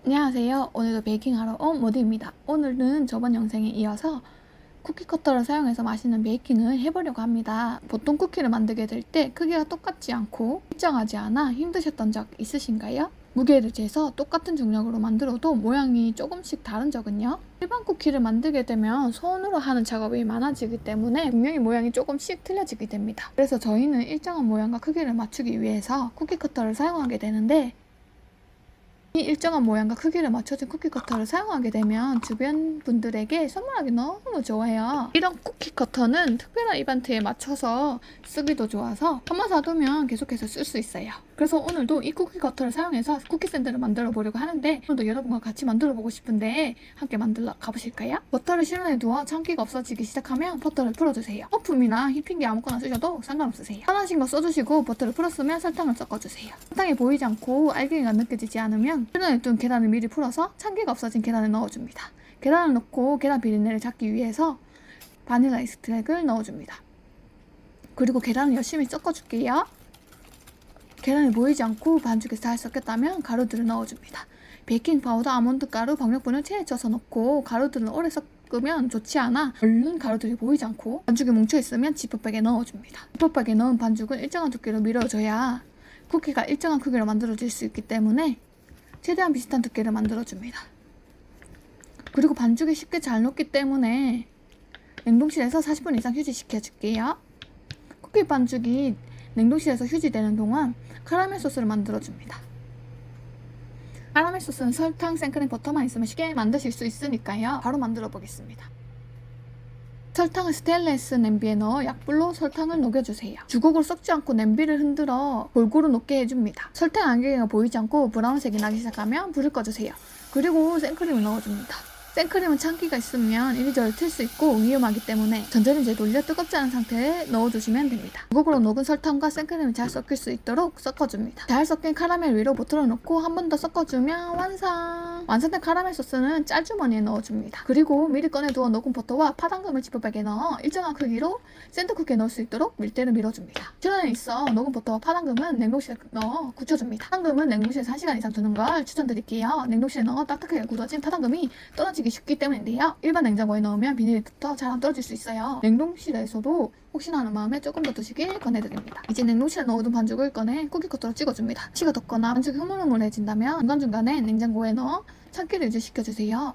안녕하세요. 오늘도 베이킹하러 온 모디입니다. 오늘은 저번 영상에 이어서 쿠키 커터를 사용해서 맛있는 베이킹을 해보려고 합니다. 보통 쿠키를 만들게 될 때 크기가 똑같지 않고 일정하지 않아 힘드셨던 적 있으신가요? 무게를 재서 똑같은 중량으로 만들어도 모양이 조금씩 다른 적은요? 일반 쿠키를 만들게 되면 손으로 하는 작업이 많아지기 때문에 분명히 모양이 조금씩 틀려지게 됩니다. 그래서 저희는 일정한 모양과 크기를 맞추기 위해서 쿠키 커터를 사용하게 되는데, 이 일정한 모양과 크기를 맞춰진 쿠키 커터를 사용하게 되면 주변 분들에게 선물하기 너무 좋아요. 이런 쿠키 커터는 특별한 이벤트에 맞춰서 쓰기도 좋아서 한번 사두면 계속해서 쓸 수 있어요. 그래서 오늘도 이 쿠키 커터를 사용해서 쿠키 샌드를 만들어 보려고 하는데, 오늘도 여러분과 같이 만들어 보고 싶은데 함께 만들러 가보실까요? 버터를 실온에 두어 참기가 없어지기 시작하면 버터를 풀어주세요. 거품이나 휘핑기 아무거나 쓰셔도 상관없으세요. 편하신 거 써주시고 버터를 풀었으면 설탕을 섞어주세요. 설탕이 보이지 않고 알갱이가 느껴지지 않으면 실온에 둔 계란을 미리 풀어서 참기가 없어진 계란을 넣어줍니다. 계란을 넣고 계란 비린내를 잡기 위해서 바닐라 익스트랙을 넣어줍니다. 그리고 계란을 열심히 섞어줄게요. 계란이 보이지 않고 반죽에 잘 섞였다면 가루들을 넣어줍니다. 베이킹 파우더, 아몬드 가루, 박력분을 체에 쪄서 넣고 가루들을 오래 섞으면 좋지 않아 얼른 가루들이 보이지 않고 반죽이 뭉쳐있으면 지퍼백에 넣어줍니다. 지퍼백에 넣은 반죽은 일정한 두께로 밀어줘야 쿠키가 일정한 크기로 만들어질 수 있기 때문에 최대한 비슷한 두께를 만들어줍니다. 그리고 반죽이 쉽게 잘 녹기 때문에 냉동실에서 40분 이상 휴지시켜줄게요. 쿠키 반죽이 냉동실에서 휴지되는 동안 카라멜 소스를 만들어줍니다. 카라멜 소스는 설탕, 생크림, 버터만 있으면 쉽게 만드실 수 있으니까요. 바로 만들어 보겠습니다. 설탕을 스테인리스 냄비에 넣어 약불로 설탕을 녹여주세요. 주걱으로 섞지 않고 냄비를 흔들어 골고루 녹게 해줍니다. 설탕 안개가 보이지 않고 브라운색이 나기 시작하면 불을 꺼주세요. 그리고 생크림을 넣어줍니다. 생크림은 찬기가 있으면 이리저리 틀 수 있고 위험하기 때문에 전자레인지에 돌려 뜨겁지 않은 상태에 넣어주시면 됩니다. 주걱으로 녹은 설탕과 생크림이 잘 섞일 수 있도록 섞어줍니다. 잘 섞인 카라멜 위로 버터를 넣고 한 번 더 섞어주면 완성! 완성된 카라멜 소스는 짤주머니에 넣어줍니다. 그리고 미리 꺼내두어 녹은 버터와 파당금을 지퍼백에 넣어 일정한 크기로 샌드쿠키에 넣을 수 있도록 밀대를 밀어줍니다. 실온에 있어 녹은 버터와 파당금은 냉동실에 넣어 굳혀줍니다. 파당금은 냉동실에서 1시간 이상 두는 걸 추천드릴게요. 냉동실에 넣어 따뜻하게 굳어진 파당금이 떨어지기 쉽기 때문인데요. 일반 냉장고에 넣으면 비닐이 붙어 잘 안 떨어질 수 있어요. 냉동실에서도 혹시나 하는 마음에 조금 더 두시길 권해드립니다. 이제 냉동실에 넣어둔 반죽을 꺼내 쿠키 커터로 찍어줍니다. 시가 덥거나 반죽이 흐물흐물해진다면 중간중간에 냉장고에 넣어 참기를 유지시켜주세요.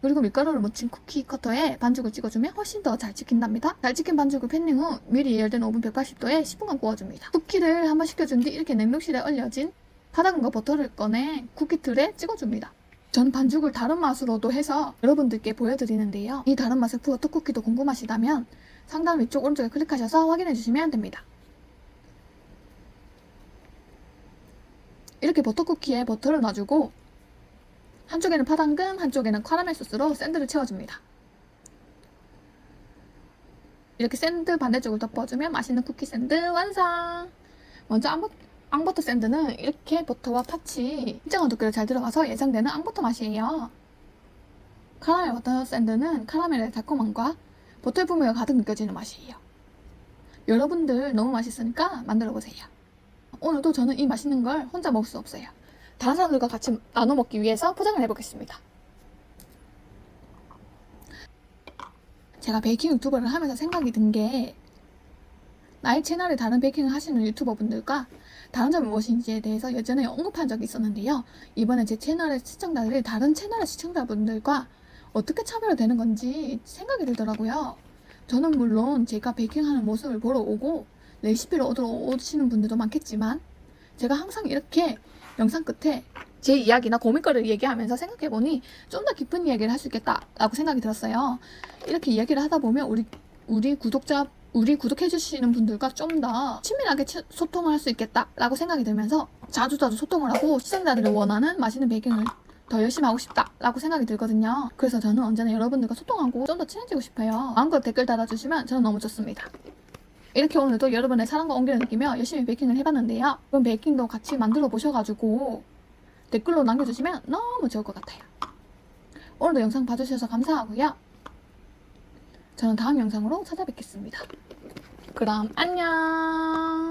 그리고 밀가루를 묻힌 쿠키 커터에 반죽을 찍어주면 훨씬 더 잘 찍힌답니다. 잘 찍힌 반죽을 팬닝 후 미리 예열된 오븐 180도에 10분간 구워줍니다. 쿠키를 한번 식혀준 뒤 이렇게 냉동실에 얼려진 파당금과 버터를 꺼내 쿠키 틀에 찍어줍니다. 전 반죽을 다른 맛으로도 해서 여러분들께 보여드리는데요. 이 다른 맛의 버터 쿠키도 궁금하시다면 상단 위쪽 오른쪽에 클릭하셔서 확인해 주시면 됩니다. 이렇게 버터 쿠키에 버터를 놔주고 한쪽에는 파당금, 한쪽에는 카라멜 소스로 샌드를 채워줍니다. 이렇게 샌드 반대쪽을 덮어주면 맛있는 쿠키 샌드 완성! 먼저 앙버터 샌드는 이렇게 버터와 팥이 일정한 두께로 잘 들어가서 예상되는 앙버터 맛이에요. 카라멜 버터 샌드는 카라멜의 달콤함과 버터의 풍미가 가득 느껴지는 맛이에요. 여러분들 너무 맛있으니까 만들어보세요. 오늘도 저는 이 맛있는 걸 혼자 먹을 수 없어요. 다른 사람들과 같이 나눠 먹기 위해서 포장을 해보겠습니다. 제가 베이킹 유튜버를 하면서 생각이 든 게, 나의 채널에 다른 베이킹을 하시는 유튜버분들과 다른 점이 무엇인지에 대해서 예전에 언급한 적이 있었는데요. 이번에 제 채널의 시청자들이 다른 채널의 시청자분들과 어떻게 차별화되는 건지 생각이 들더라고요. 저는 물론 제가 베이킹하는 모습을 보러 오고 레시피를 얻으러 오시는 분들도 많겠지만, 제가 항상 이렇게 영상 끝에 제 이야기나 고민거리를 얘기하면서 생각해보니 좀 더 깊은 이야기를 할 수 있겠다라고 생각이 들었어요. 이렇게 이야기를 하다 보면 우리 구독해주시는 분들과 좀 더 친밀하게 소통을 할 수 있겠다라고 생각이 들면서 자주 소통을 하고 시청자들이 원하는 맛있는 베이킹을 더 열심히 하고 싶다라고 생각이 들거든요. 그래서 저는 언제나 여러분들과 소통하고 좀 더 친해지고 싶어요. 마음껏 댓글 달아주시면 저는 너무 좋습니다. 이렇게 오늘도 여러분의 사랑과 온기를 느끼며 열심히 베이킹을 해봤는데요. 그럼 베이킹도 같이 만들어 보셔가지고 댓글로 남겨주시면 너무 좋을 것 같아요. 오늘도 영상 봐주셔서 감사하고요. 저는 다음 영상으로 찾아뵙겠습니다. 그럼 안녕.